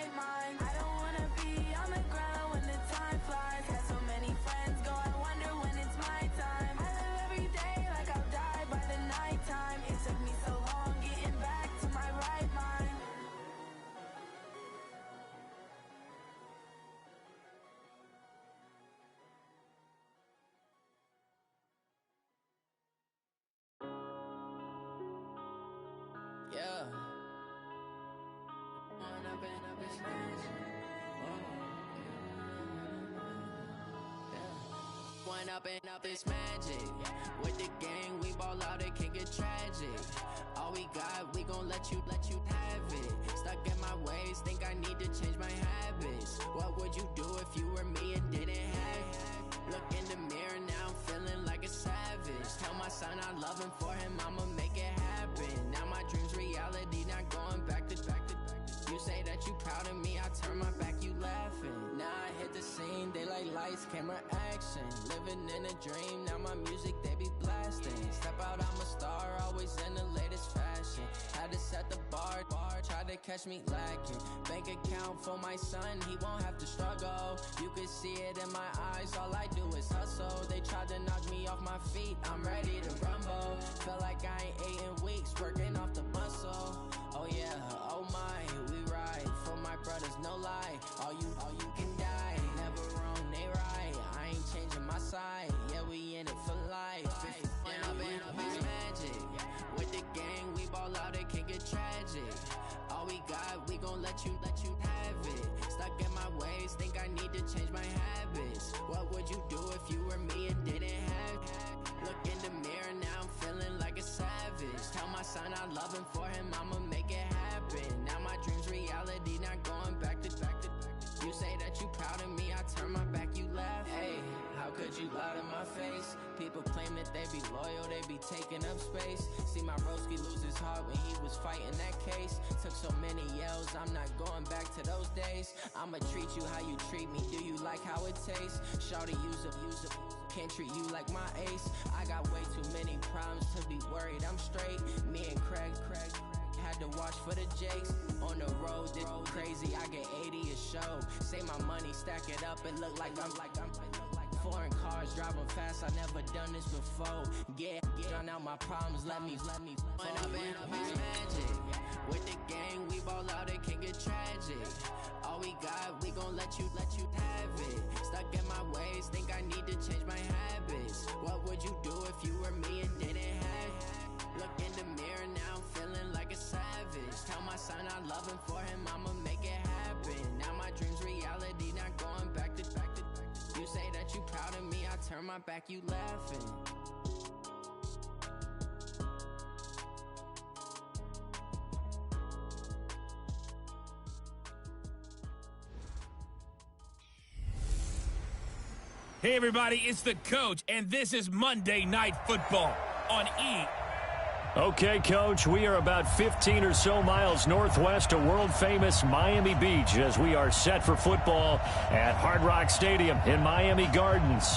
right mind. I don't wanna be on the ground when the time flies. Had so many friends go, I wonder when it's my time. I live every day like I'll die by the nighttime. It took me so long getting back to my right mind. Yeah. One up and up is magic. With the gang, we ball out, it can get tragic. All we got, we gon' let you have it. Stuck in my ways, think I need to change my habits. What would you do if you were me and didn't have it? Look in the mirror, now I'm feeling like a savage. Tell my son I love him, for him I'ma make it happen. Now my dream's reality, not going back to. You say that you proud of me, I turn my back, you laughing. Now I hit the scene, daylight lights, camera action. Living in a dream, now my music, they be blasting. Step out, I'm a star, always in the latest fashion. Had to set the bar, try to catch me lacking. Bank account for my son, he won't have to struggle. You can see it in my eyes, all I do is hustle. They tried to knock me off my feet, I'm ready to rumble. Felt like I ain't ate in weeks, working off the muscle. Oh yeah, oh my, we ride for my brothers, no lie. All you can die, never wrong, they right. I ain't changing my side, yeah, we in it for life. If it's down, it's magic. With the gang, we ball out, it can get tragic. All we got, we gon' let you have it. Stuck in my ways, think I need to change my habits. What would you do if you were me and didn't have it? Look in the mirror, now I'm feeling like a savage. Tell my son I love him, for him I'ma make it happen. Now my dream's reality, not going back to. You say that you proud of me, I turn my back, you laugh. Hey, how could you lie to my face? People claim that they be loyal, they be taking up space. See my broski lose his heart when he was fighting that case. Took so many yells, I'm not going back to those days. I'ma treat you how you treat me, do you like how it tastes? Shawty, use it, can't treat you like my ace. I got way too many problems to be worried, I'm straight. Me and Craig had to watch for the Jakes. On the road, this crazy, I get 80 a show. Say my money, stack it up, it look like I'm foreign cars, driving fast, I never done this before. Yeah, drown out my problems, let me one up and up is magic. With the gang, we ball out, it can get tragic. All we got, we gon' let you have it. Stuck in my ways, think I need to change my habits. What would you do if you were me and didn't have it? Look in the mirror, now I'm feeling like a savage. Tell my son I love him, for him I'ma make it happen. Now my dream's reality, not going back to. You say that you proud of me, I turn my back, you laughing. Hey everybody, it's the coach, and this is Monday Night Football on E! Okay, Coach, we are about 15 or so miles northwest of world-famous Miami Beach as we are set for football at Hard Rock Stadium in Miami Gardens.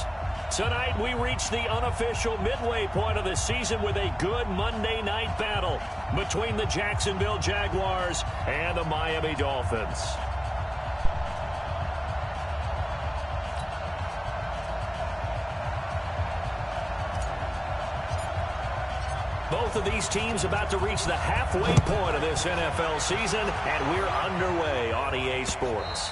Tonight, we reach the unofficial midway point of the season with a good Monday night battle between the Jacksonville Jaguars and the Miami Dolphins. Both of these teams about to reach the halfway point of this NFL season, and we're underway on EA Sports.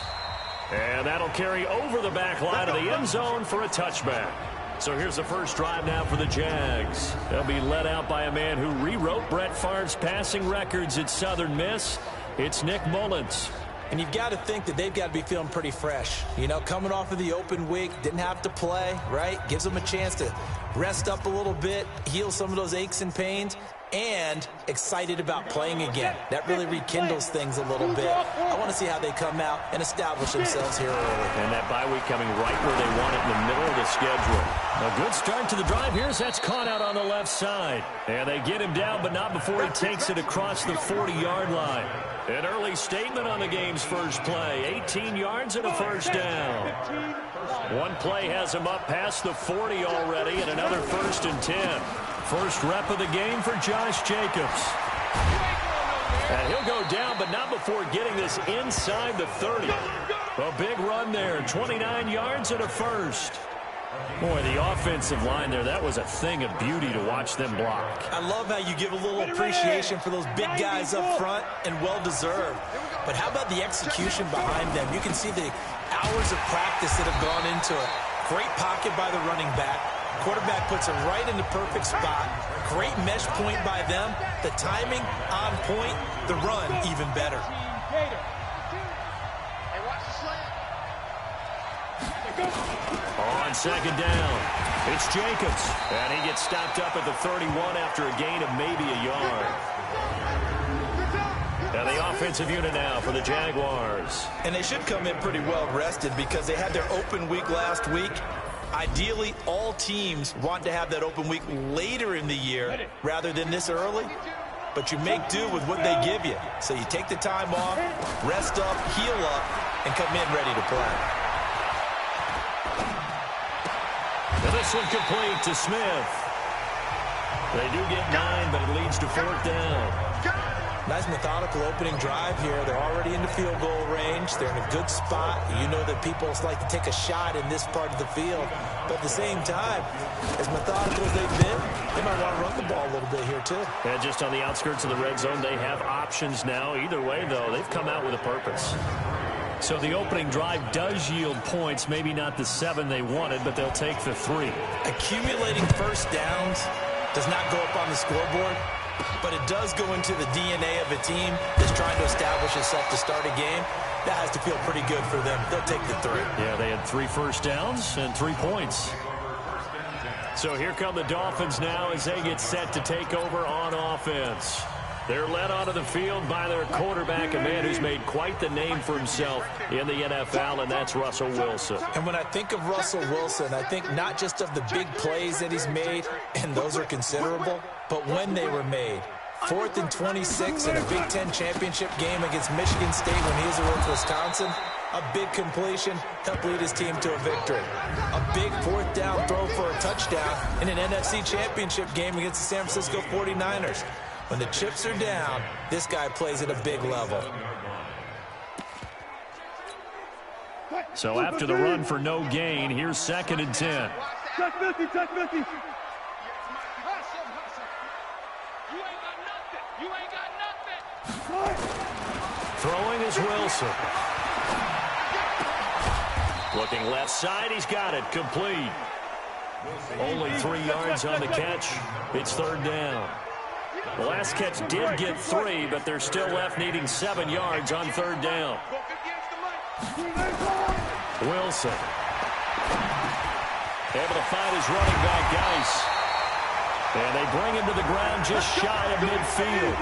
And that'll carry over the back line of the end zone for a touchback. So here's the first drive now for the Jags. They'll be led out by a man who rewrote Brett Favre's passing records at Southern Miss. It's Nick Mullins. And you've got to think that they've got to be feeling pretty fresh. You know, coming off of the open week, didn't have to play, right? Gives them a chance to rest up a little bit, heal some of those aches and pains, and excited about playing again. That really rekindles things a little bit. I want to see how they come out and establish themselves here early. And that bye week coming right where they want it, in the middle of the schedule. A good start to the drive here. That's caught out on the left side. And they get him down, but not before he takes it across the 40-yard line. An early statement on the game's first play. 18 yards and a first down. One play has him up past the 40 already, and another 1st and 10. First rep of the game for Josh Jacobs. And he'll go slowed down, but not before getting this inside the 30. A big run there, 29 yards and a first. Boy, the offensive line there, that was a thing of beauty to watch them block. I love how you give a little appreciation for those big guys up front, and well-deserved. But how about the execution behind them? You can see the hours of practice that have gone into it. Great pocket by the running back. Quarterback puts it right in the perfect spot. Great mesh point by them. The timing on point. The run even better. On second down, it's Jacobs. And he gets stopped up at the 31 after a gain of maybe a yard. And the offensive unit now for the Jaguars. And they should come in pretty well rested because they had their open week last week. Ideally, all teams want to have that open week later in the year rather than this early. But you make do with what they give you. So you take the time off, rest up, heal up, and come in ready to play. And this one complete to Smith. They do get 9, but it leads to 4th down. Nice methodical opening drive here. They're already in the field goal range. They're in a good spot. You know that people like to take a shot in this part of the field. But at the same time, as methodical as they've been, they might want to run the ball a little bit here too. And just on the outskirts of the red zone, they have options now. Either way, though, they've come out with a purpose. So the opening drive does yield points. Maybe not the 7 they wanted, but they'll take the 3. Accumulating first downs does not go up on the scoreboard, but it does go into the DNA of a team that's trying to establish itself to start a game. That has to feel pretty good for them. They'll take the 3. Yeah, they had 3 first downs and 3 points. So here come the Dolphins now as they get set to take over on offense. They're led onto the field by their quarterback, a man who's made quite the name for himself in the NFL, and that's Russell Wilson. And when I think of Russell Wilson, I think not just of the big plays that he's made, and those are considerable, but when they were made. 4th and 26 in a Big Ten championship game against Michigan State when he was with Wisconsin. A big completion helped lead his team to a victory. A big 4th down throw for a touchdown in an NFC championship game against the San Francisco 49ers. When the chips are down, this guy plays at a big level. So after the run for no gain, here's 2nd and 10. Check 50, check 50. Throwing is Wilson. Looking left side, he's got it, complete. Only 3 yards on the catch. It's 3rd down. The last catch did get 3, but they're still left needing 7 yards on 3rd down. Wilson. Able to find his running back, Geis. And they bring him to the ground just shy of midfield.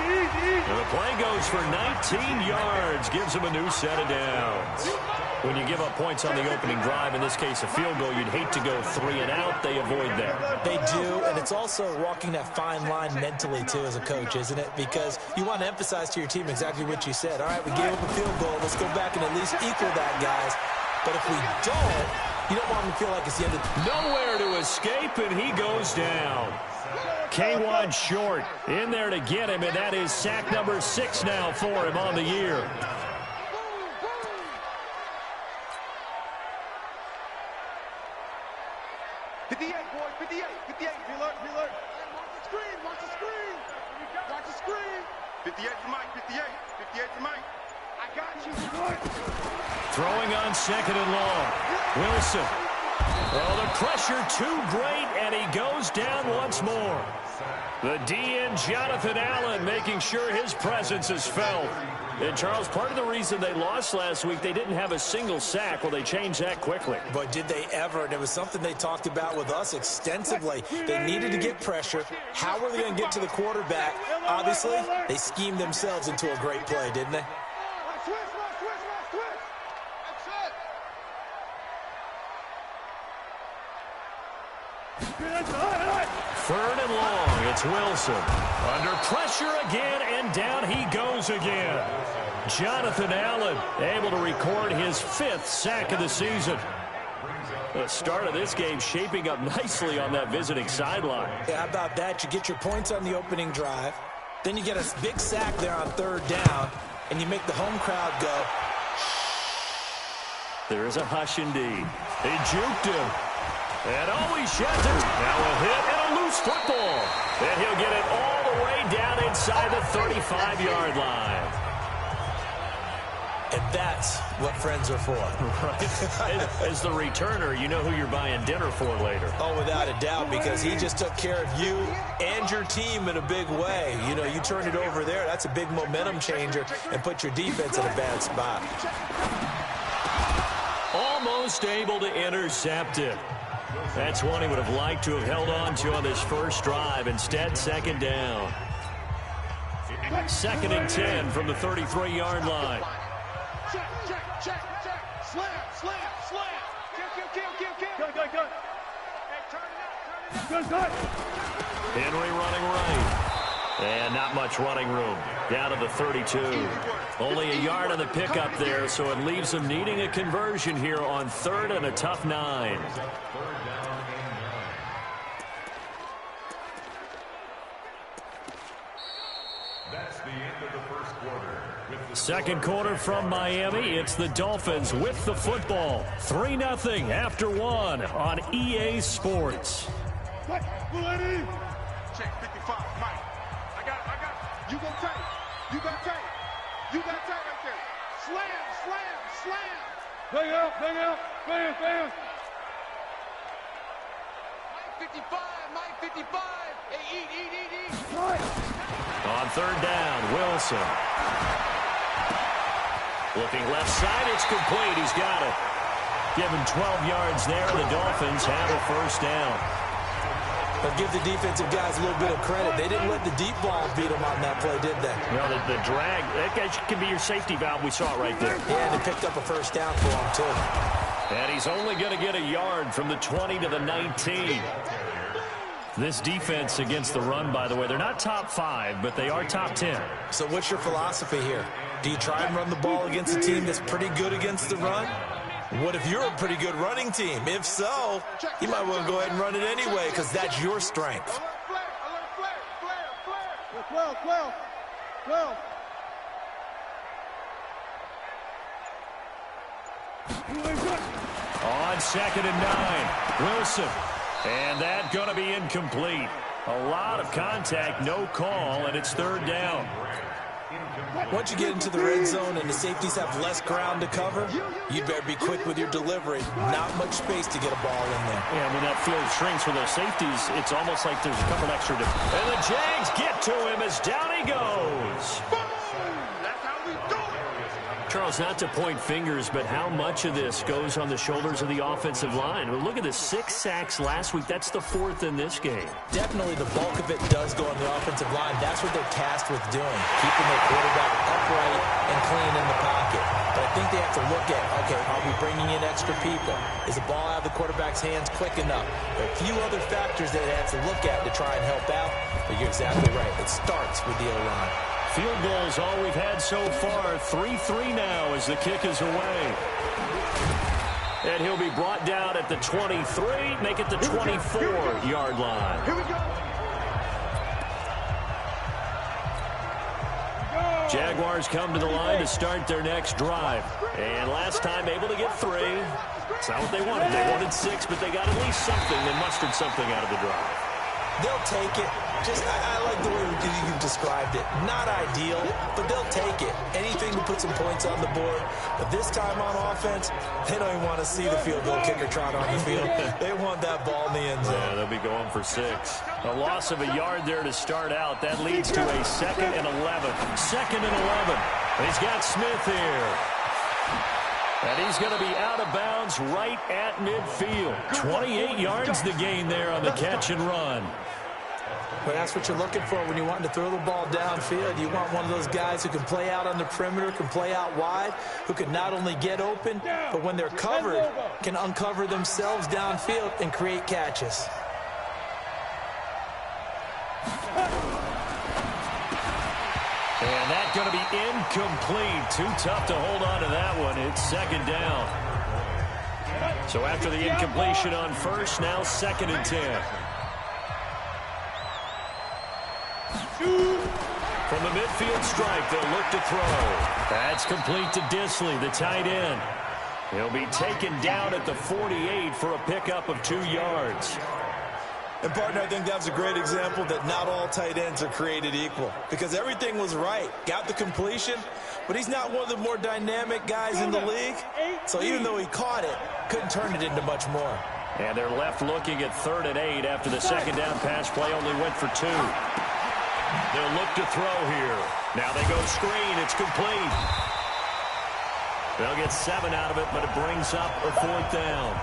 And the play goes for 19 yards, gives him a new set of downs. When you give up points on the opening drive, in this case a field goal, you'd hate to go 3 and out. They avoid that. They do, and it's also walking that fine line mentally, too, as a coach, isn't it? Because you want to emphasize to your team exactly what you said. All right, we gave up a field goal. Let's go back and at least equal that, guys. But if we don't, you don't want them to feel like it's the end of the... Nowhere to escape, and he goes down. K1 short in there to get him, and that is sack number 6 now for him on the year. Watch the screen. 58 for Mike, 58 for Mike. I got you. Throwing on 2nd and long. Wilson. Oh, the pressure too great, and he goes down once more. The DN, Jonathan Allen, making sure his presence is felt. And, Charles, part of the reason they lost last week, they didn't have a single sack. Well, they changed that quickly. But did they ever? And it was something they talked about with us extensively. They needed to get pressure. How were they going to get to the quarterback? Obviously, they schemed themselves into a great play, didn't they? Third and long, it's Wilson. Under pressure again, and down he goes again. Jonathan Allen able to record his 5th sack of the season. The start of this game shaping up nicely on that visiting sideline. Yeah, how about that? You get your points on the opening drive. Then you get a big sack there on 3rd down. and you make the home crowd go. There is a hush indeed. He juked him. And he sheds it. Now a hit and a loose football. And he'll get it all the way down inside the 35-yard line. And that's what friends are for. Right. As the returner, you know who you're buying dinner for later. Oh, without a doubt, because he just took care of you and your team in a big way. You know, you turn it over there, that's a big momentum changer, and put your defense in a bad spot. Almost able to intercept it. That's one he would have liked to have held on to on this first drive. Instead, second down. 2nd and 10 from the 33-yard line. Check. Slam. Kill. Good. Hey, turn it up. Henry running right. And not much running room. Down to the 32. Only a yard on the pickup there, so it leaves them needing a conversion here on 3rd and a tough 9. That's the end of the first quarter. Second quarter from Miami. It's the Dolphins with the football. 3-0 after 1 on EA Sports. Check 55, Mike. I got it. You go tight. You got tight right there. Slam. Bang out. Bam. Mike 55. Hey, eat. On 3rd down, Wilson. Looking left side, it's complete. He's got it. Give him 12 yards there. The Dolphins have a first down. But give the defensive guys a little bit of credit. They didn't let the deep ball beat them on that play, did they? Well, the drag, that guy can be your safety valve. We saw it right there. Yeah, and they picked up a first down for him, too. And he's only going to get a yard from the 20 to the 19. This defense against the run, by the way, they're not top 5, but they are top 10. So what's your philosophy here? Do you try and run the ball against a team that's pretty good against the run? What if you're a pretty good running team? If so, you might want to go ahead and run it anyway because that's your strength. Well. On 2nd and 9, Wilson. And that going to be incomplete. A lot of contact, no call, and it's 3rd down. Once you get into the red zone and the safeties have less ground to cover, you better be quick with your delivery. Not much space to get a ball in there. Yeah, when that field shrinks for those safeties, it's almost like there's a couple extra. And the Jags get to him as down he goes. That's how we do it. Charles, not to point fingers, but how much of this goes on the shoulders of the offensive line? Well, look at the 6 sacks last week. That's the 4th in this game. Definitely the bulk of it does go on the offensive line. That's what they're tasked with doing, keeping their quarterback upright and clean in the pocket. But I think they have to look at, okay, are we bringing in extra people? Is the ball out of the quarterback's hands quick enough? There are a few other factors that they have to look at to try and help out, but you're exactly right. It starts with the O-line. Field goals all we've had so far. 3-3 now as the kick is away. And he'll be brought down at the 23, make it the 24-yard line. Here we go. Jaguars come to the line to start their next drive. And last time able to get 3. It's not what they wanted. They wanted 6, but they got at least something. They mustered something out of the drive. They'll take it. I like the way you described it. Not ideal, but they'll take it. Anything to put some points on the board. But this time on offense, they don't even want to see the field goal kicker trot on the field. They want that ball in the end zone. Yeah, they'll be going for 6. A loss of a yard there to start out. That leads to a 2nd and 11. 2nd and 11. He's got Smith here. And he's going to be out of bounds right at midfield. 28 yards the gain there on the catch and run. Well, that's what you're looking for when you're wanting to throw the ball downfield. You want one of those guys who can play out on the perimeter, can play out wide, who can not only get open, but when they're covered, can uncover themselves downfield and create catches. And that's going to be incomplete. Too tough to hold on to that one. It's 2nd down. So after the incompletion on first, now 2nd and 10. From the midfield stripe, they'll look to throw. That's complete to Disley, the tight end. He'll be taken down at the 48 for a pickup of 2 yards. And, partner, I think that was a great example that not all tight ends are created equal, because everything was right. Got the completion, but he's not one of the more dynamic guys in the league. So even though he caught it, couldn't turn it into much more. And they're left looking at 3rd and 8 after the second down pass play only went for 2. They'll look to throw here. Now they go screen. It's complete. They'll get 7 out of it, but it brings up a 4th down.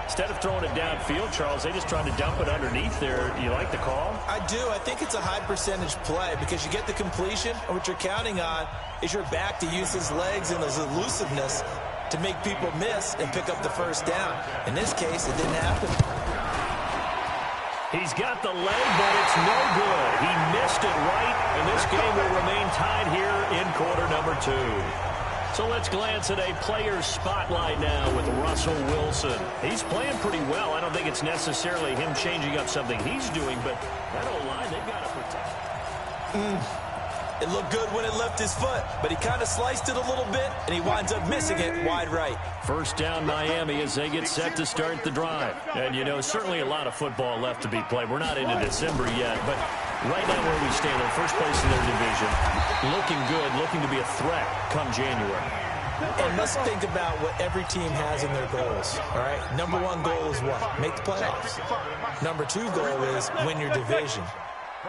Instead of throwing it downfield, Charles, they just tried to dump it underneath there. You like the call? I do. I think it's a high percentage play because you get the completion, and what you're counting on is your back to use his legs and his elusiveness to make people miss and pick up the 1st down. In this case, it didn't happen. He's got the leg, but it's no good. He missed it right, and this game will remain tied here in quarter number 2. So let's glance at a player's spotlight now with Russell Wilson. He's playing pretty well. I don't think it's necessarily him changing up something he's doing, but that O-line, they've got to protect. It looked good when it left his foot, but he kind of sliced it a little bit, and he winds up missing it wide right. 1st down Miami as they get set to start the drive. And, you know, certainly a lot of football left to be played. We're not into December yet, but right now where we stand, they're first place in their division. Looking good, looking to be a threat come January. And let's think about what every team has in their goals, all right? Number 1 goal is what? Make the playoffs. Number 2 goal is win your division.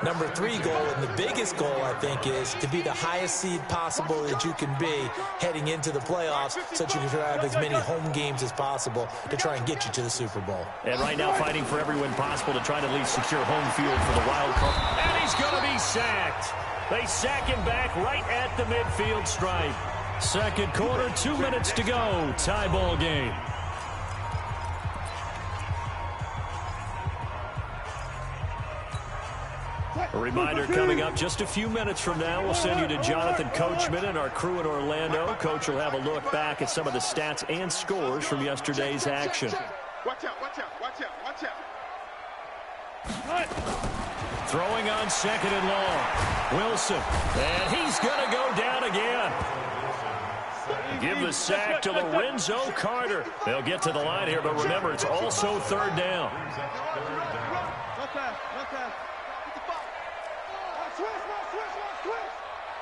Number 3 goal, and the biggest goal, I think, is to be the highest seed possible that you can be heading into the playoffs so that you can have as many home games as possible to try and get you to the Super Bowl. And right now fighting for every win possible to try to at least secure home field for the wild card. And he's going to be sacked. They sack him back right at the midfield stripe. 2nd quarter, 2 minutes to go. Tie ball game. A reminder coming up just a few minutes from now. We'll send you to Jonathan Coachman and our crew in Orlando. Coach will have a look back at some of the stats and scores from yesterday's action. Watch out, watch out, watch out, watch out. Throwing on 2nd and long. Wilson. And he's going to go down again. Give the sack to Lorenzo Carter. They'll get to the line here, but remember, it's also 3rd down.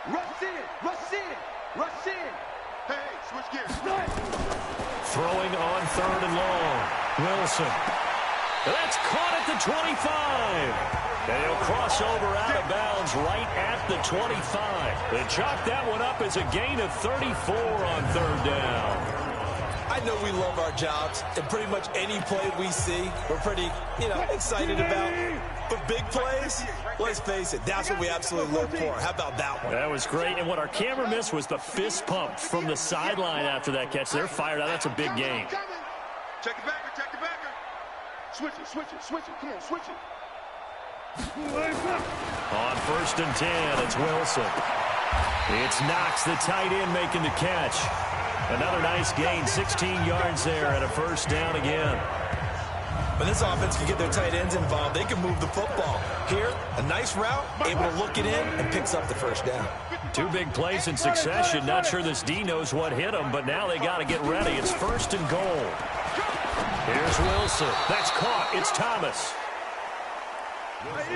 Rush in, rush in, rush in. Hey, switch gears. Throwing on 3rd and long. Wilson. That's caught at the 25. And he'll cross over out of bounds right at the 25. They chalk that one up as a gain of 34 on 3rd down. I know we love our jobs, and pretty much any play we see, we're pretty, excited about. But big plays, let's face it, that's what we absolutely live for. How about that one? That was great, and what our camera missed was the fist pump from the sideline after that catch. They're fired out. That's a big game. Check it backer, check it backer. Switch it, switch it, switch it. Come on, switch it. On 1st and 10, it's Wilson. It's Knox, the tight end, making the catch. Another nice gain, 16 yards there, and a 1st down again. When this offense can get their tight ends involved, they can move the football. Here, a nice route, able to look it in, and picks up the 1st down. 2 big plays in succession. Not sure this D knows what hit him, but now they got to get ready. It's 1st and goal. Here's Wilson. That's caught. It's Thomas.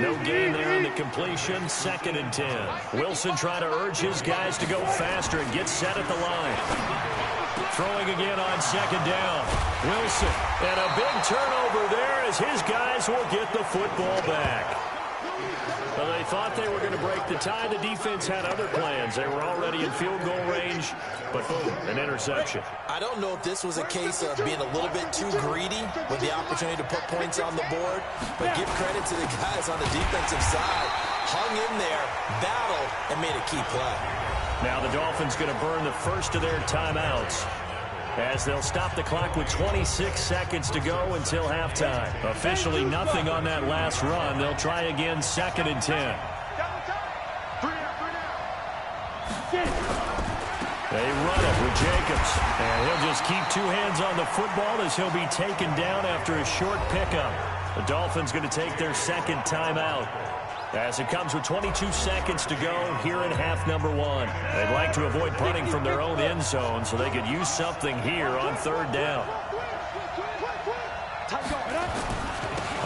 No gain there on the completion. 2nd and 10. Wilson trying to urge his guys to go faster and get set at the line. Throwing again on 2nd down. Wilson. And a big turnover there as his guys will get the football back. Well, they thought they were going to break the tie. The defense had other plans. They were already in field goal range, but boom, an interception. I don't know if this was a case of being a little bit too greedy with the opportunity to put points on the board, but give credit to the guys on the defensive side. Hung in there, battled, and made a key play. Now the Dolphins going to burn the first of their timeouts as they'll stop the clock with 26 seconds to go until halftime. Officially nothing on that last run. They'll try again 2nd and 10. They run it with Jacobs. And he'll just keep 2 hands on the football as he'll be taken down after a short pickup. The Dolphins going to take their 2nd timeout. as it comes with 22 seconds to go here in half number one. They'd like to avoid punting from their own end zone so they could use something here on third down.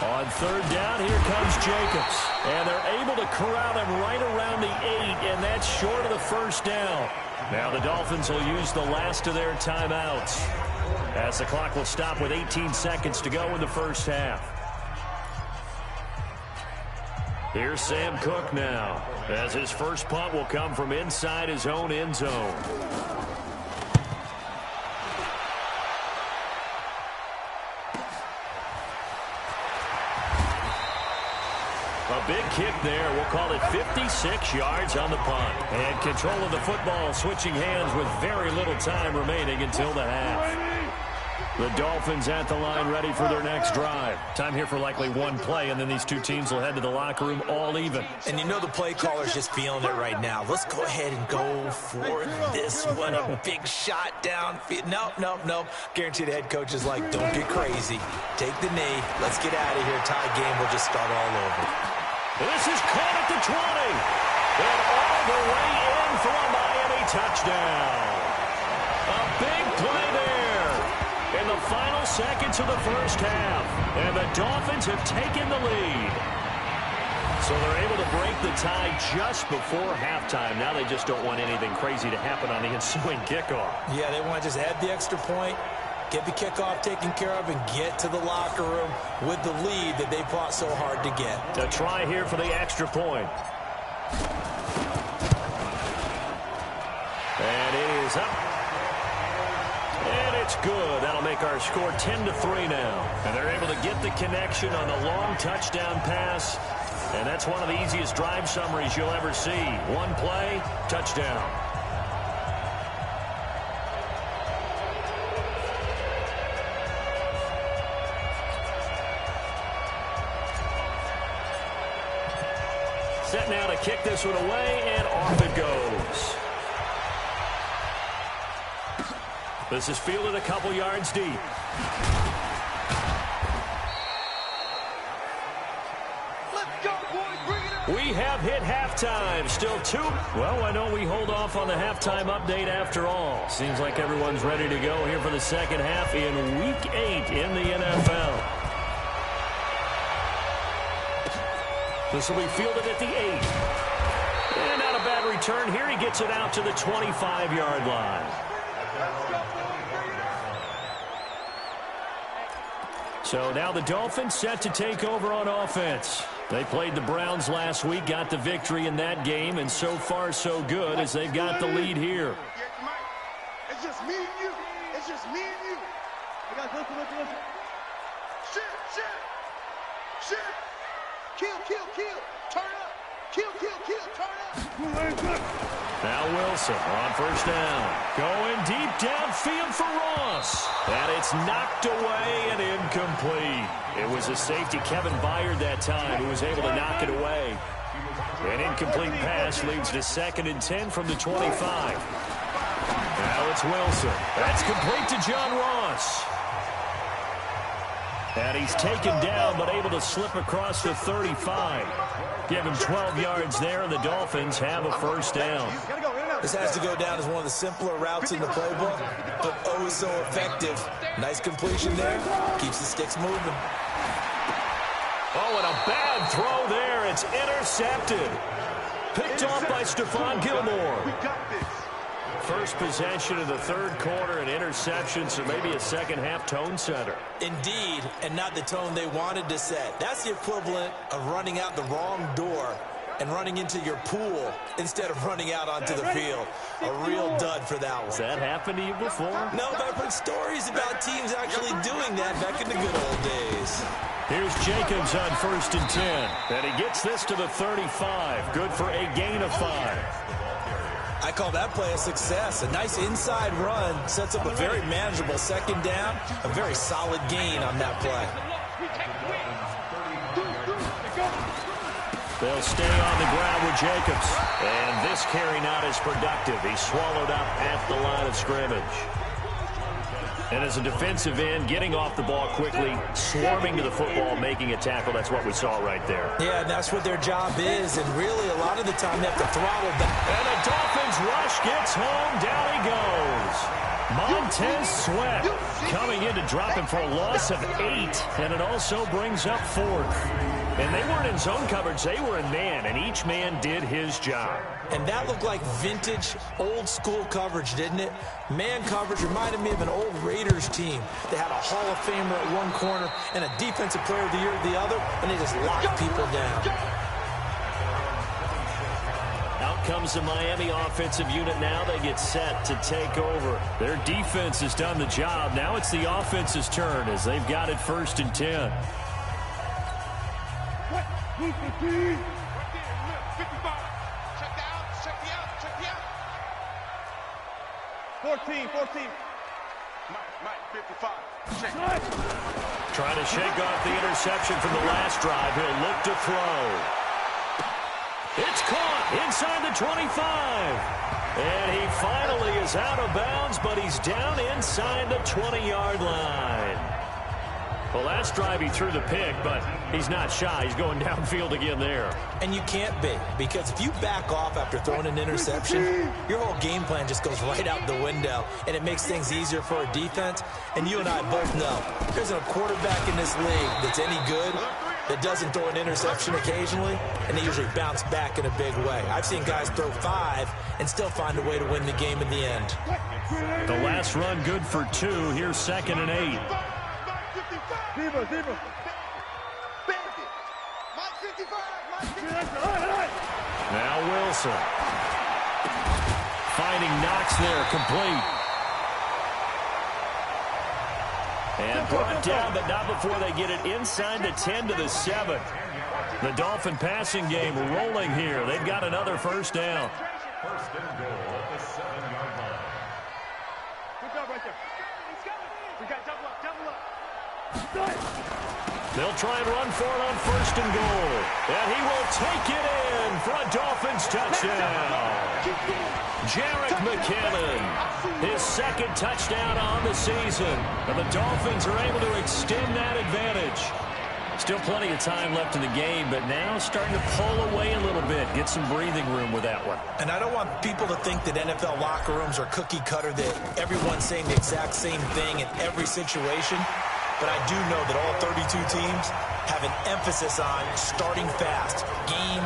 On third down, here comes Jacobs. And they're able to corral him right around the 8, and that's short of the first down. Now the Dolphins will use the last of their timeouts, as the clock will stop with 18 seconds to go in the first half. Here's Sam Cook now, as his first punt will come from inside his own end zone. A big kick there. We'll call it 56 yards on the punt. And control of the football switching hands with very little time remaining until the half. The Dolphins at the line ready for their next drive. Time here for likely one play, and then these two teams will head to the locker room all even. And you know the play caller's just feeling it right now. Let's go ahead and go for this one. A big shot downfield. Nope. Guaranteed the head coach is like, don't get crazy. Take the knee. Let's get out of here. Tie game. We'll just start all over. This is caught at the 20. And all the way in for a Miami touchdown. A big play there in the final seconds of the first half. And the Dolphins have taken the lead. So they're able to break the tie just before halftime. Now they just don't want anything crazy to happen on the ensuing kickoff. Yeah, they want to just add the extra point, get the kickoff taken care of, and get to the locker room with the lead that they fought so hard to get. A try here for the extra point. And it is up. And it's good. That'll make our score 10-3 now. And they're able to get the connection on the long touchdown pass. And that's one of the easiest drive summaries you'll ever see. One play, touchdown. Set now to kick this one away, and off it goes. This is fielded a couple yards deep. We have hit halftime. Still two. Well, why don't we hold off on the halftime update after all? Seems like everyone's ready to go here for the second half in Week 8 in the NFL. This will be fielded at the 8. And not a bad return here. He gets it out to the 25-yard line. So now the Dolphins set to take over on offense. They played the Browns last week, got the victory in that game, and so far so good as they've got the lead here. It's just me and you. It's just me and you. Listen. Shit. Kill. Turn up. Kill. Turn up. Now Wilson on first down. Going deep downfield for Ross. And it's knocked away and incomplete. It was a safety, Kevin Byard, that time, who was able to knock it away. An incomplete pass leads to 2nd and 10 from the 25. Now it's Wilson. That's complete to John Ross. And he's taken down, but able to slip across the 35. Give him 12 yards there, and the Dolphins have a first down. This has to go down as one of the simpler routes in the playbook, but oh so effective. Nice completion there. Keeps the sticks moving. Oh, and a bad throw there. It's intercepted. Picked off by Stephon Gilmore. We got this. First possession of the third quarter, an interception, so maybe a second-half tone setter. Indeed, and not the tone they wanted to set. That's the equivalent of running out the wrong door and running into your pool instead of running out onto the field. A real dud for that one. Has that happened to you before? No, but I've heard stories about teams actually doing that back in the good old days. Here's Jacobs on 1st and 10. And he gets this to the 35. Good for a gain of 5. I call that play a success. A nice inside run sets up a very manageable second down. A very solid gain on that play. They'll stay on the ground with Jacobs. And this carry not as productive. He's swallowed up at the line of scrimmage. And as a defensive end, getting off the ball quickly, swarming to the football, making a tackle, that's what we saw right there. Yeah, and that's what their job is, and really a lot of the time they have to throttle back. And the Dolphins rush gets home, down he goes. Montez Sweat coming in to drop him for a loss of 8, and it also brings up 4th. And they weren't in zone coverage, they were in man, and each man did his job. And that looked like vintage, old-school coverage, didn't it? Man coverage reminded me of an old Raiders team. They had a Hall of Famer at one corner and a Defensive Player of the Year at the other, and they just locked people down. Out comes the Miami offensive unit now. They get set to take over. Their defense has done the job. Now it's the offense's turn as they've got it 1st and 10. 14. Mike, 55. Check. Trying to shake off the interception from the last drive. He'll look to throw. It's caught inside the 25. And he finally is out of bounds, but he's down inside the 20-yard line. Well, last drive he threw the pick, but he's not shy. He's going downfield again there. And you can't be, because if you back off after throwing an interception, your whole game plan just goes right out the window, and it makes things easier for a defense. And you and I both know there isn't a quarterback in this league that's any good that doesn't throw an interception occasionally, and they usually bounce back in a big way. I've seen guys throw 5 and still find a way to win the game in the end. The last run good for 2. Here's 2nd and 8. Zebra. Now Wilson. Finding Knox there, complete. And brought down, but not before they get it inside the 10 to the 7. The Dolphin passing game rolling here. They've got another 1st down. 1st and goal at the 7-yard line. Good job right there. We got double up. They'll try and run for it on 1st and goal. And he will take it in for a Dolphins touchdown. Jerick McKinnon, his 2nd touchdown on the season. And the Dolphins are able to extend that advantage. Still plenty of time left in the game, but now starting to pull away a little bit, get some breathing room with that one. And I don't want people to think that NFL locker rooms are cookie cutter, that everyone's saying the exact same thing in every situation. But I do know that all 32 teams have an emphasis on starting fast. Game,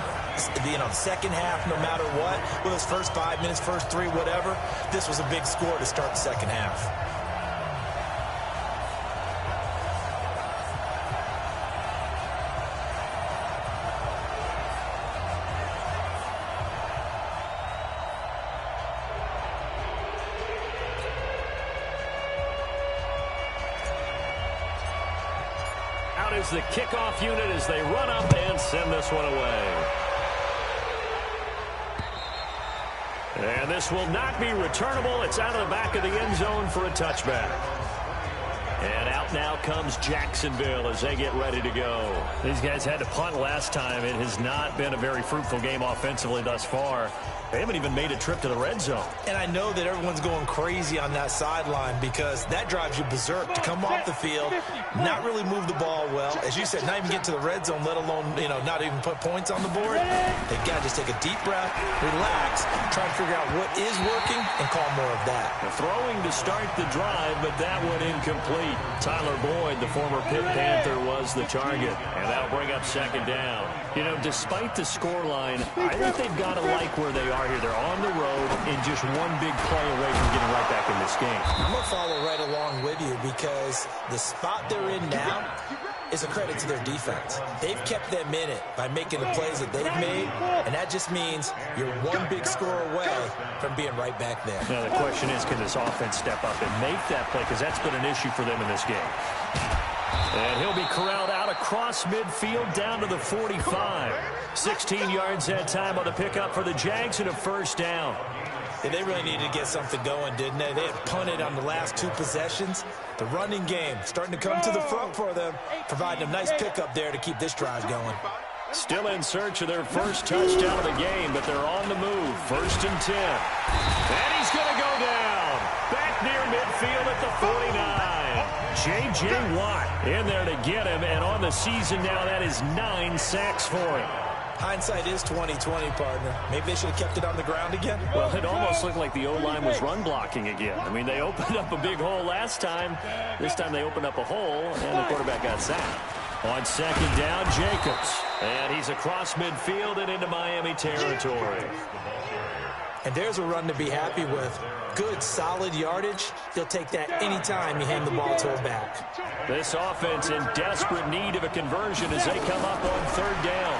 second half, no matter what. Whether it's first 5 minutes, first 3, whatever. This was a big score to start the second half. Is the kickoff unit as they run up and send this one away. And this will not be returnable. It's out of the back of the end zone for a touchback. And out now comes Jacksonville as they get ready to go. These guys had to punt last time. It has not been a very fruitful game offensively thus far. They haven't even made a trip to the red zone. And I know that everyone's going crazy on that sideline because that drives you berserk to come off the field, not really move the ball well. As you said, not even get to the red zone, let alone, not even put points on the board. They've got to just take a deep breath, relax, try and figure out what is working, and call more of that. Throwing to start the drive, but that one incomplete. Tyler Boyd, the former Pitt Panther, was the target. And that'll bring up 2nd down. Despite the scoreline, I think they've got to like where they are here. They're on the road and just one big play away from getting right back in this game. I'm going to follow right along with you because the spot they're in now is a credit to their defense. They've kept them in it by making the plays that they've made, and that just means you're one big score away from being right back there. Now the question is, can this offense step up and make that play? Because that's been an issue for them in this game. And he'll be corralled out across midfield down to the 45. 16 yards that time on the pickup for the Jags and a 1st down. And they really needed to get something going, didn't they? They had punted on the last 2 possessions. The running game starting to come to the front for them, providing a nice pickup there to keep this drive going. Still in search of their 1st touchdown of the game, but they're on the move. 1st and 10. And he's going to go down. Back near midfield at the 49. J.J. Watt in there to get him, and on the season now, that is 9 sacks for him. Hindsight is 20/20, partner. Maybe they should have kept it on the ground again. Well, it almost looked like the O-line was run blocking again. I mean, they opened up a big hole last time. This time they opened up a hole, and the quarterback got sacked. On second down, Jacobs. And he's across midfield and into Miami territory. And there's a run to be happy with. Good, solid yardage. He'll take that anytime you hand the ball to a back. This offense in desperate need of a conversion as they come up on third down.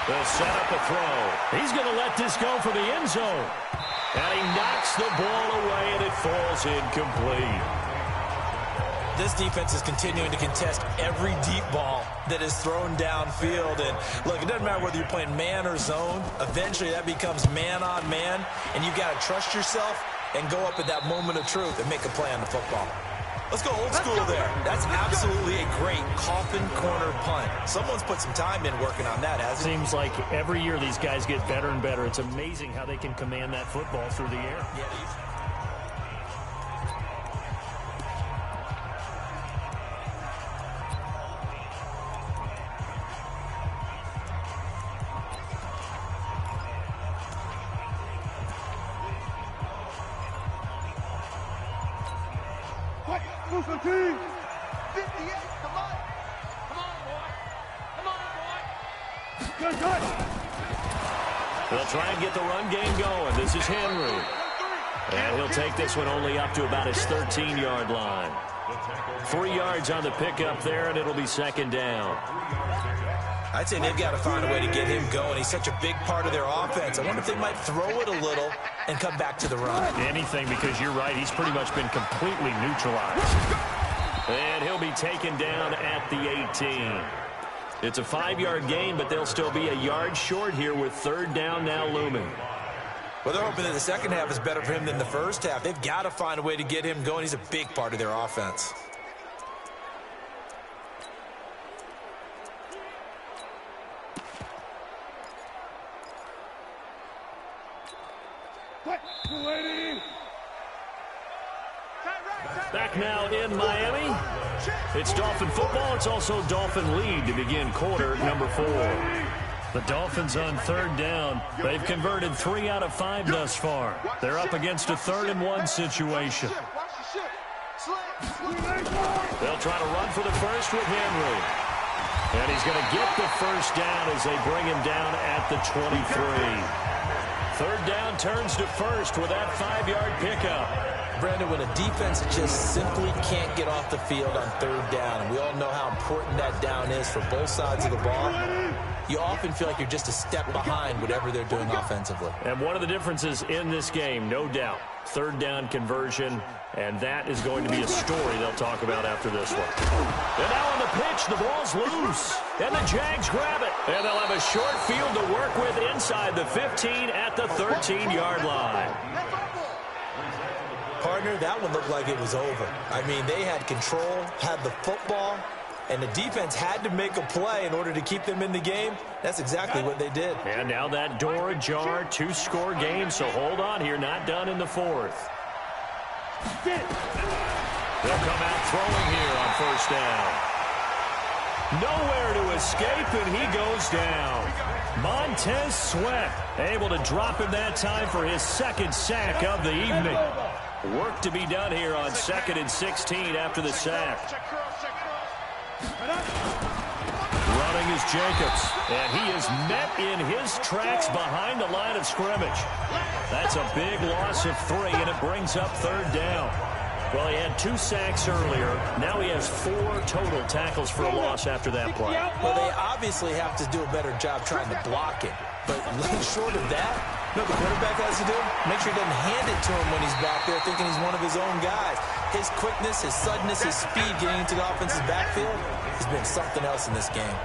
They'll set up a throw. He's going to let this go for the end zone. And he knocks the ball away, and it falls incomplete. This defense is continuing to contest every deep ball that is thrown downfield. And, look, it doesn't matter whether you're playing man or zone. Eventually, that becomes man on man, and you've got to trust yourself and go up at that moment of truth and make a play on the football. Let's go old school there. That's absolutely a great coffin corner punt. Someone's put some time in working on that, hasn't it? Seems like every year these guys get better and better. It's amazing how they can command that football through the air. Yeah, Move the team. 58, come on. Come on, boy. Come on, boy. Good, good. They'll try and get the run game going. This is Henry. And he'll take this one only up to about his 13-yard line. 3 yards on the pickup there, and it'll be second down. I'd say they've got to find a way to get him going. He's such a big part of their offense. I wonder if they might throw it a little and come back to the run. Anything, because you're right. He's pretty much been completely neutralized. And he'll be taken down at the 18. It's a 5-yard gain, but they'll still be a yard short here with third down now looming. Well, they're hoping that the second half is better for him than the first half. They've got to find a way to get him going. He's a big part of their offense. Back now in Miami. It's Dolphin football. It's also Dolphin lead to begin quarter number 4. The Dolphins on third down. They've converted 3 out of 5 thus far. They're up against a 3rd-and-1 situation. They'll try to run for the first with Henry. And he's going to get the first down as they bring him down at the 23. Third down turns to first with that 5-yard pickup. Brandon, when a defense just simply can't get off the field on third down, and we all know how important that down is for both sides of the ball, you often feel like you're just a step behind whatever they're doing offensively. And one of the differences in this game, no doubt, third down conversion, and that is going to be a story they'll talk about after this one. And now on the pitch, the ball's loose, and the Jags grab it. And they'll have a short field to work with inside the 15 at the 13-yard line. Partner, that one looked like it was over. I mean, they had control, had the football, and the defense had to make a play in order to keep them in the game. That's exactly what they did. And now that door ajar, 2-score game, so hold on here, not done in the 4th. They'll come out throwing here on first down. Nowhere to escape, and he goes down. Montez Sweat able to drop him that time for his 2nd sack of the evening. Work to be done here on 2nd and 16 after the sack. Running is Jacobs, and he is met in his tracks behind the line of scrimmage. That's a big loss of 3, and it brings up third down. Well, he had 2 sacks earlier. Now he has 4 total tackles for a loss after that play. Well, they obviously have to do a better job trying to block it. But short of that, you know what the quarterback has to do? Make sure he doesn't hand it to him when he's back there thinking he's one of his own guys. His quickness, his suddenness, his speed getting into the offense's backfield has been something else in this game.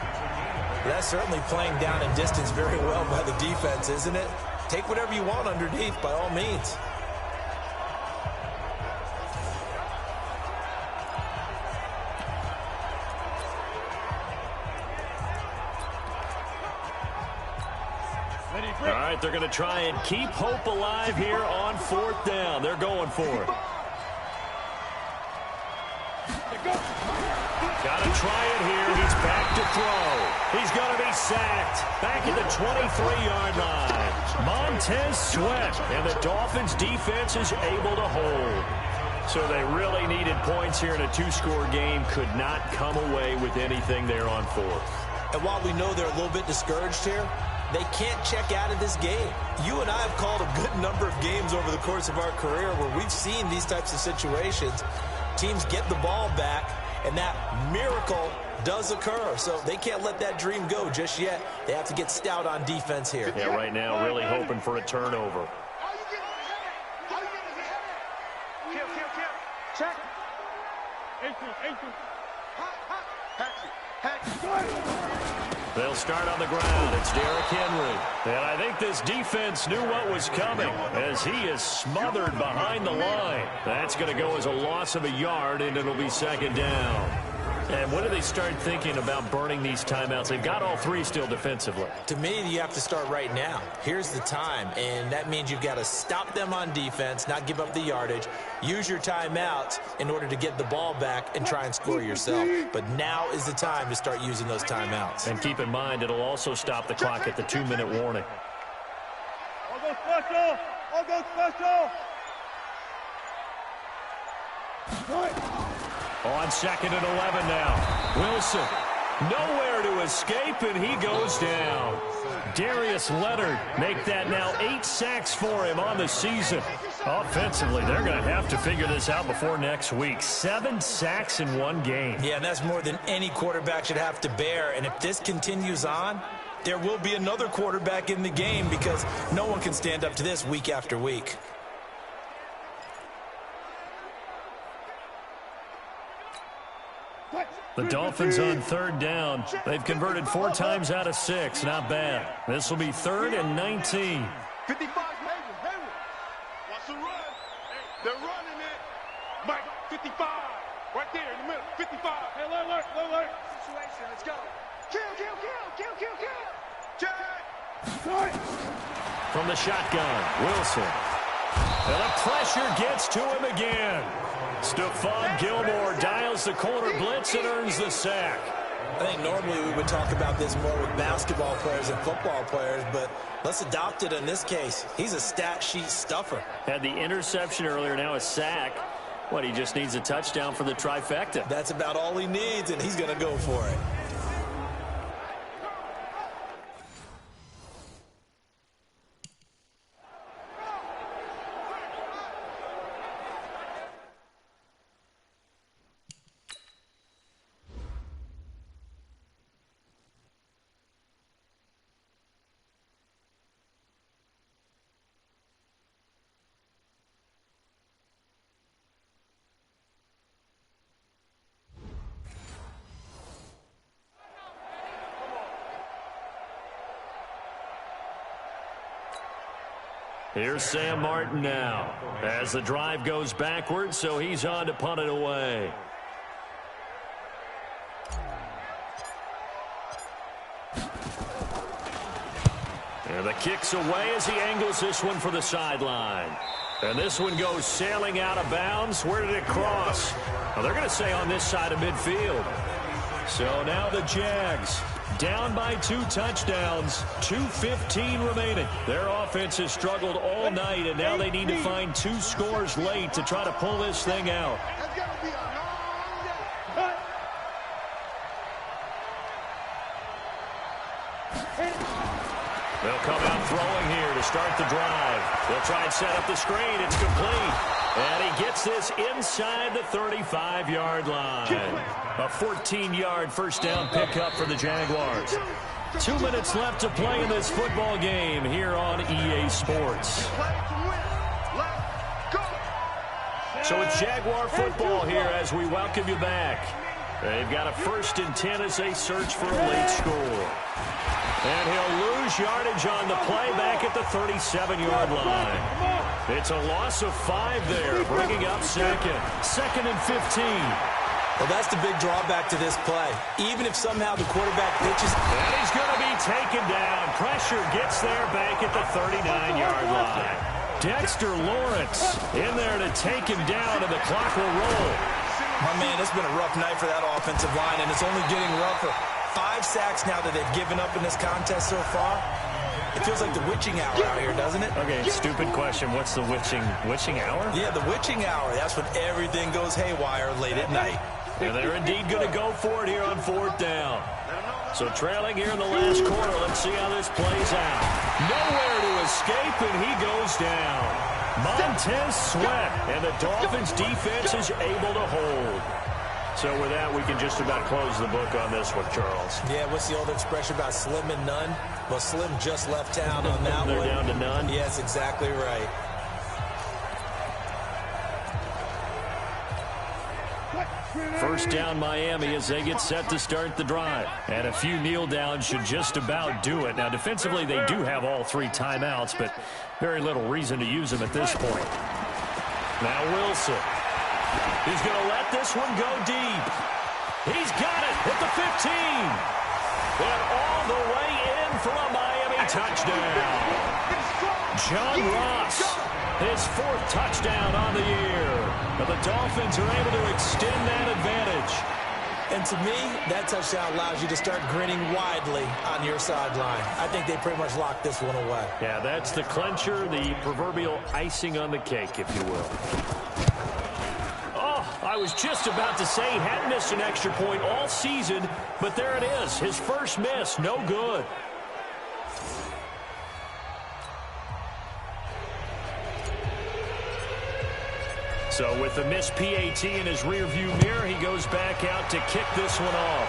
That's certainly playing down in distance very well by the defense, isn't it? Take whatever you want underneath, by all means. All right, they're going to try and keep hope alive here on 4th down. They're going for it. Got to try it here. He's back to throw. He's going to be sacked. Back at the 23-yard line. Montez Sweat. And the Dolphins' defense is able to hold. So they really needed points here in a two-score game. Could not come away with anything there on fourth. And while we know they're a little bit discouraged here, they can't check out of this game. You and I have called a good number of games over the course of our career where we've seen these types of situations. Teams get the ball back, and that miracle does occur. So they can't let that dream go just yet. They have to get stout on defense here. Yeah, right now really hoping for a turnover. Check. They'll start on the ground. It's Derrick Henry. And I think this defense knew what was coming as he is smothered behind the line. That's going to go as a loss of a yard, and it'll be second down. And when do they start thinking about burning these timeouts? They've got all three still defensively. To me, you have to start right now. Here's the time, and that means you've got to stop them on defense, not give up the yardage, use your timeouts in order to get the ball back and try and score yourself. But now is the time to start using those timeouts. And keep in mind, it'll also stop the clock at the 2-minute warning. I'll go special. I'll go special. On 2nd and 11 now. Wilson, nowhere to escape, and he goes down. Darius Leonard make that now 8 sacks for him on the season. Offensively, they're going to have to figure this out before next week. 7 sacks in one game. Yeah, and that's more than any quarterback should have to bear. And if this continues on, there will be another quarterback in the game because no one can stand up to this week after week. The Dolphins on 3rd down. They've converted 4 times out of 6. Not bad. This will be 3rd and 19. 55, Hayward. Watch the run. They're running it. Mike, 55. Right there in the middle. 55. Hey, alert. Situation, let's go. Kill. Check. From the shotgun, Wilson. And the pressure gets to him again. Stephon Gilmore dials the corner blitz and earns the sack. I think normally we would talk about this more with basketball players and football players, but let's adopt it in this case. He's a stat sheet stuffer. Had the interception earlier, now a sack. He just needs a touchdown for the trifecta. That's about all he needs, and he's going to go for it. Here's Sam Martin now as the drive goes backwards, so he's on to punt it away. And the kick's away as he angles this one for the sideline. And this one goes sailing out of bounds. Where did it cross? Well, they're going to say on this side of midfield. So now the Jags down by 2 touchdowns, 2:15 remaining. Their offense has struggled all night, and now they need to find 2 scores late to try to pull this thing out. They'll come out throwing here to start the drive. They'll try and set up the screen. It's complete. And he gets this inside the 35-yard line. A 14-yard first down pickup for the Jaguars. 2 minutes left to play in this football game here on EA Sports. So it's Jaguar football here as we welcome you back. They've got a 1st and 10 as they search for a late score. And he'll lose yardage on the play back at the 37-yard line. It's a loss of 5 there, bringing up 2nd and 15. Well, that's the big drawback to this play. Even if somehow the quarterback pitches. And he's going to be taken down. Pressure gets there back at the 39-yard line. Dexter Lawrence in there to take him down, and the clock will roll. My man, it's been a rough night for that offensive line, and it's only getting rougher. 5 sacks now that they've given up in this contest so far. It feels like the witching hour out here, doesn't it? Okay, stupid question. What's the witching hour? Yeah, the witching hour. That's when everything goes haywire late at night. And they're indeed going to go for it here on 4th down. So trailing here in the last quarter. Let's see how this plays out. Nowhere to escape, and he goes down. Montez Sweat, and the Dolphins' defense is able to hold. So with that, we can just about close the book on this one, Charles. Yeah, what's the old expression about slim and none? Well, Slim just left town on that one. They're down to none? Yes, exactly right. First down, Miami, as they get set to start the drive. And a few kneel downs should just about do it. Now, defensively, they do have all 3 timeouts, but very little reason to use them at this point. Now Wilson. He's going to let this one go deep. He's got it at the 15. And all the way in for a Miami touchdown. John Ross, his 4th touchdown on the year. But the Dolphins are able to extend that advantage. And to me, that touchdown allows you to start grinning widely on your sideline. I think they pretty much locked this one away. Yeah, that's the clincher, the proverbial icing on the cake, if you will. Oh, I was just about to say he hadn't missed an extra point all season, but there it is. His first miss, no good. So with the missed PAT in his rearview mirror, he goes back out to kick this one off.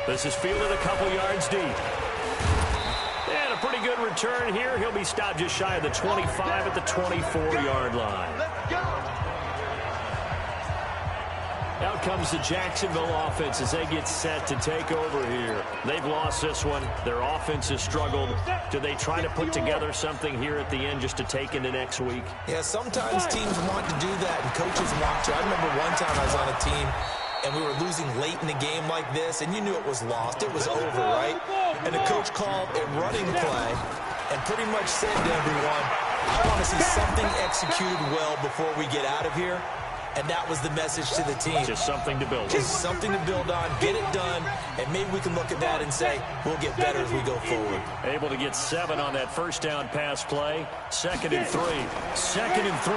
This is fielded a couple yards deep. And a pretty good return here. He'll be stopped just shy of the 25 at the 24-yard line. Out comes the Jacksonville offense as they get set to take over here. They've lost this one. Their offense has struggled. Do they try to put together something here at the end just to take into next week? Yeah, sometimes teams want to do that and coaches want to. I remember one time I was on a team and we were losing late in the game like this, and you knew it was lost. It was over, right? And the coach called a running play and pretty much said to everyone, I want to see something executed well before we get out of here. And that was the message to the team. Just something to build on. Just something to build on, get it done, and maybe we can look at that and say, we'll get better as we go forward. Able to get 7 on that first down pass play. 2nd and 3. 2nd and 3.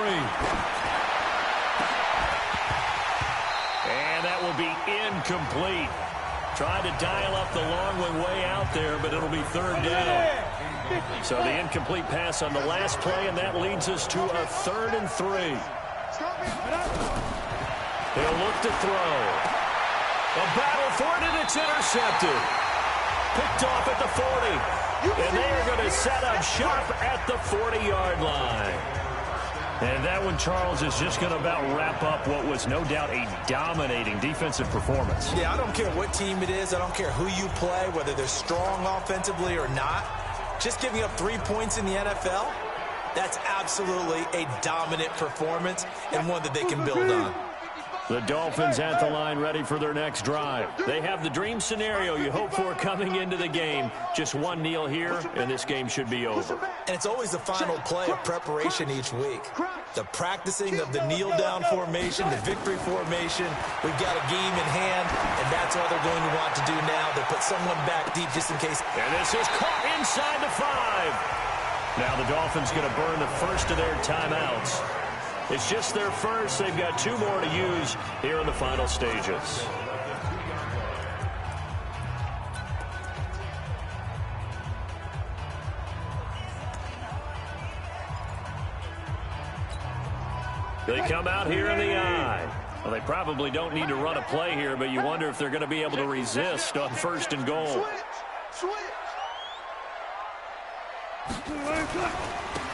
And that will be incomplete. Tried to dial up the long one way out there, but it'll be 3rd down. So the incomplete pass on the last play, and that leads us to a 3rd and 3. He'll look to throw. A battle for it, and it's intercepted. Picked off at the 40. And they are going to set up shop at the 40-yard line. And that one, Charles, is just going to about wrap up what was no doubt a dominating defensive performance. Yeah, I don't care what team it is. I don't care who you play, whether they're strong offensively or not. Just giving up 3 points in the NFL, that's absolutely a dominant performance and one that they can build on. The Dolphins at the line ready for their next drive. They have the dream scenario you hope for coming into the game. Just one kneel here, and this game should be over. And it's always the final play of preparation each week. The practicing of the kneel-down formation, the victory formation. We've got a game in hand, and that's all they're going to want to do now. They put someone back deep just in case. And this is caught inside the 5. Now the Dolphins going to burn the first of their timeouts. It's just their first. They've got 2 more to use here in the final stages. They come out here in the eye. Well, they probably don't need to run a play here, but you wonder if they're going to be able to resist on 1st and goal.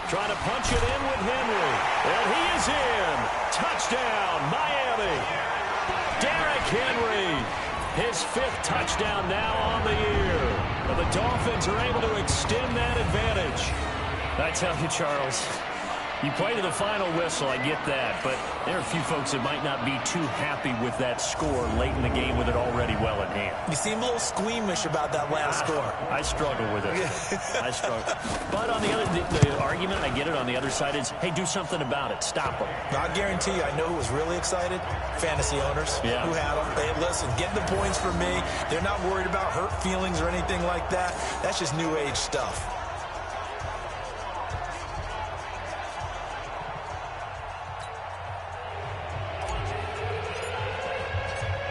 Trying to punch it in with Henry. And he is in. Touchdown, Miami. Derrick Henry. His 5th touchdown now on the year. And the Dolphins are able to extend that advantage. I tell you, Charles, You play to the final whistle, I get that, but there are a few folks that might not be too happy with that score late in the game with it already well in hand. You seem a little squeamish about that last score. I struggle with it. I struggle. But on the argument, I get it, on the other side is, hey, do something about it. Stop them. I guarantee you, I know who was really excited. Fantasy owners who had them. Hey, listen, getting the points for me. They're not worried about hurt feelings or anything like that. That's just new age stuff.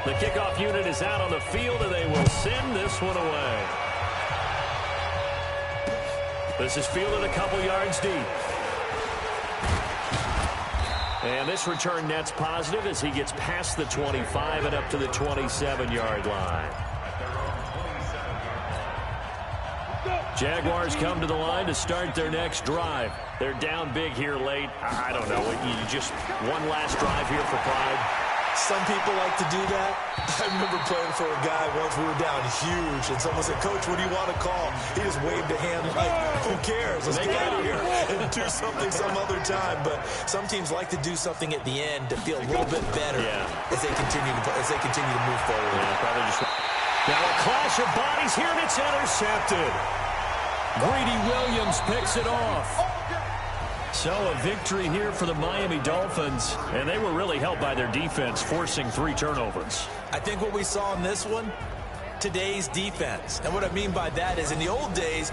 The kickoff unit is out on the field, and they will send this one away. This is fielded a couple yards deep. And this return net's positive as he gets past the 25 and up to the 27-yard line. Jaguars come to the line to start their next drive. They're down big here late. I don't know. You just one last drive here for pride. Some people like to do that. I remember playing for a guy once. We were down huge, and someone said, Coach, what do you want to call? He just waved a hand like, who cares? Let's get out of here and do something some other time. But some teams like to do something at the end to feel a little bit better as they continue to move forward. Probably just... Now a clash of bodies here, and it's intercepted. Greedy Williams picks it off. So a victory here for the Miami Dolphins, and they were really helped by their defense, forcing 3 turnovers. I think what we saw in this one, today's defense. And what I mean by that is in the old days,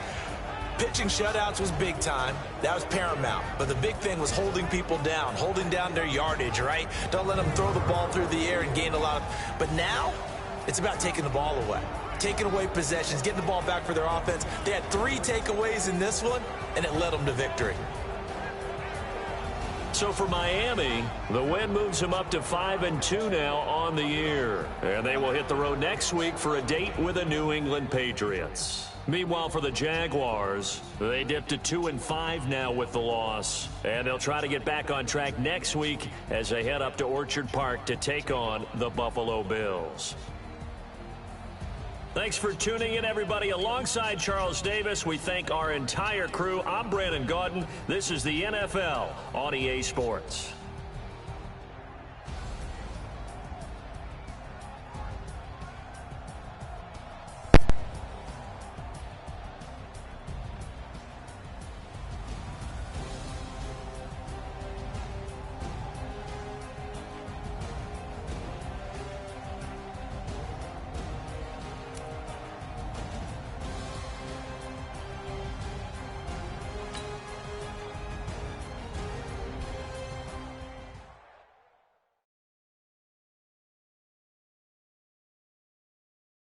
pitching shutouts was big time. That was paramount. But the big thing was holding people down, holding down their yardage, right? Don't let them throw the ball through the air and gain a lot of... But now, it's about taking the ball away. Taking away possessions, getting the ball back for their offense. They had 3 takeaways in this one, and it led them to victory. So for Miami, the win moves them up to 5-2 now on the year. And they will hit the road next week for a date with the New England Patriots. Meanwhile, for the Jaguars, they dip to 2-5 now with the loss. And they'll try to get back on track next week as they head up to Orchard Park to take on the Buffalo Bills. Thanks for tuning in, everybody. Alongside Charles Davis, we thank our entire crew. I'm Brandon Gaudin. This is the NFL on EA Sports.